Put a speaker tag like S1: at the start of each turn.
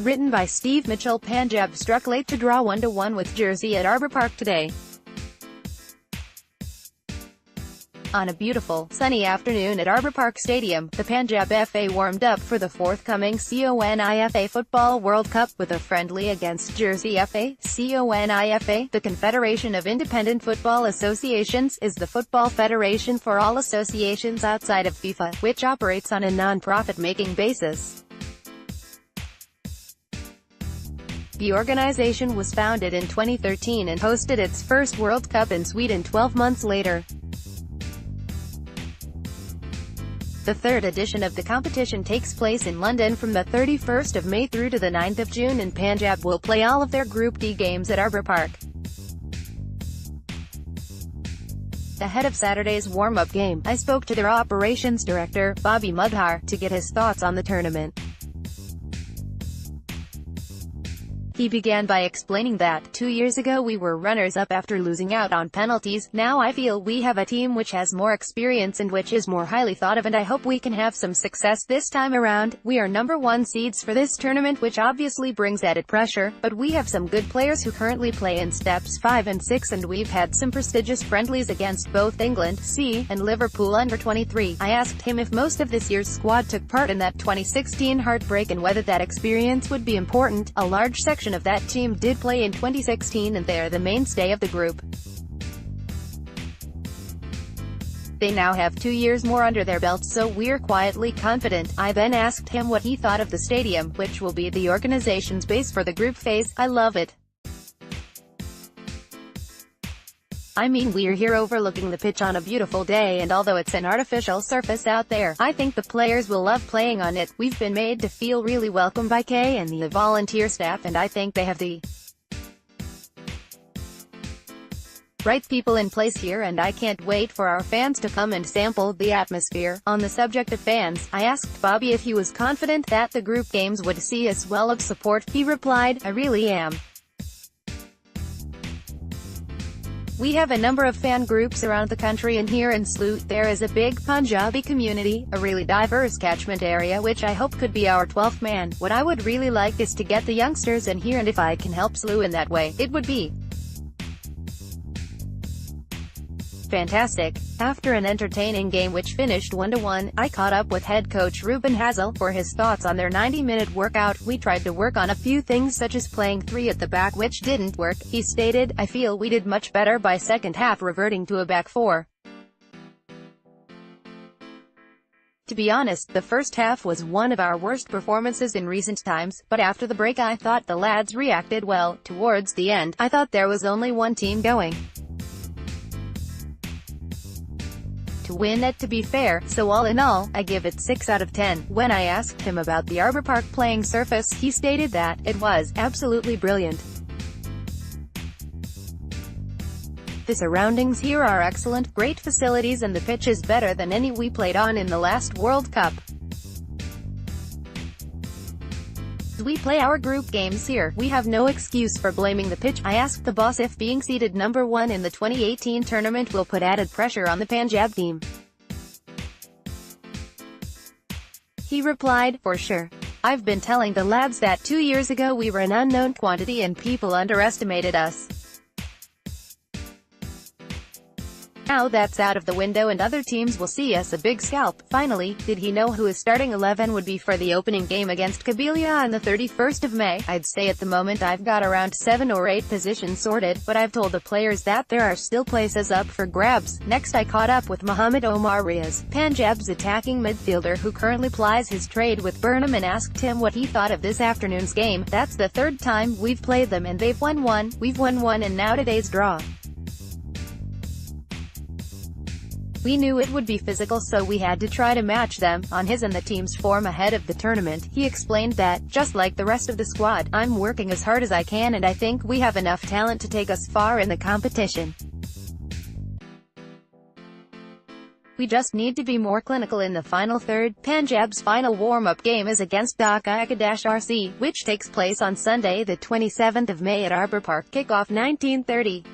S1: Written by Steve Mitchell Panjab struck late to draw 1-1 with Jersey at Arbour Park today. On a beautiful, sunny afternoon at Arbour Park Stadium, the Panjab FA warmed up for the forthcoming CONIFA Football World Cup with a friendly against Jersey FA. CONIFA, the Confederation of Independent Football Associations, is the football federation for all associations outside of FIFA, which operates on a non-profit-making basis. The organization was founded in 2013 and hosted its first World Cup in Sweden 12 months later. The third edition of the competition takes place in London from the 31st of May through to the 9th of June, and Panjab will play all of their Group D games at Arbour Park. Ahead of Saturday's warm-up game, I spoke to their operations director, Bobby Mudhar, to get his thoughts on the tournament. He began by explaining that, 2 years ago we were runners-up after losing out on penalties. Now I feel we have a team which has more experience and which is more highly thought of, and I hope we can have some success this time around. We are number 1 seeds for this tournament, which obviously brings added pressure, but we have some good players who currently play in steps 5 and 6, and we've had some prestigious friendlies against both England C and Liverpool under-23. I asked him if most of this year's squad took part in that 2016 heartbreak and whether that experience would be important. A large section of that team did play in 2016 and they're the mainstay of the group. They now have 2 years more under their belts, so we're quietly confident. I then asked him what he thought of the stadium, which will be the organization's base for the group phase. I love it. I mean, we're here overlooking the pitch on a beautiful day, and although it's an artificial surface out there, I think the players will love playing on it. We've been made to feel really welcome by Kay and the volunteer staff, and I think they have the right people in place here, and I can't wait for our fans to come and sample the atmosphere. On the subject of fans, I asked Bobby if he was confident that the group games would see a swell of support. He replied, "I really am. We have a number of fan groups around the country, and here in Slough, there is a big Punjabi community, a really diverse catchment area, which I hope could be our 12th man. What I would really like is to get the youngsters in here, and if I can help Slough in that way, it would be fantastic." After an entertaining game which finished 1-1, I caught up with head coach Ruben Hazel for his thoughts on their 90-minute workout. "We tried to work on a few things such as playing 3 at the back, which didn't work," he stated. "I feel we did much better by second half, reverting to a back 4. To be honest, the first half was one of our worst performances in recent times, but after the break I thought the lads reacted well. Towards the end, I thought there was only one team going to win it, to be fair, so all in all, I give it 6 out of 10. When I asked him about the Arbour Park playing surface, he stated that it was absolutely brilliant. "The surroundings here are excellent, great facilities, and the pitch is better than any we played on in the last World Cup. We play our group games here. We have no excuse for blaming the pitch." I asked the boss if being seeded number 1 in the 2018 tournament will put added pressure on the Panjab team. He replied, "For sure. I've been telling the lads that 2 years ago we were an unknown quantity and people underestimated us. Now that's out of the window and other teams will see us a big scalp." Finally, did he know who his starting 11 would be for the opening game against Kabylia on the 31st of May? "I'd say at the moment I've got around 7 or 8 positions sorted, but I've told the players that there are still places up for grabs." Next I caught up with Mohamed Omar Riaz, Panjab's attacking midfielder who currently plies his trade with Burnham, and asked him what he thought of this afternoon's game. "That's the 3rd time we've played them and they've won 1, we've won 1, and now today's draw. We knew it would be physical, so we had to try to match them on his and the team's form ahead of the tournament." He explained that, "Just like the rest of the squad, I'm working as hard as I can, and I think we have enough talent to take us far in the competition. We just need to be more clinical in the final third." Panjab's final warm-up game is against Dhaka RC, which takes place on Sunday the 27th of May at Arbour Park. Kickoff 19:30.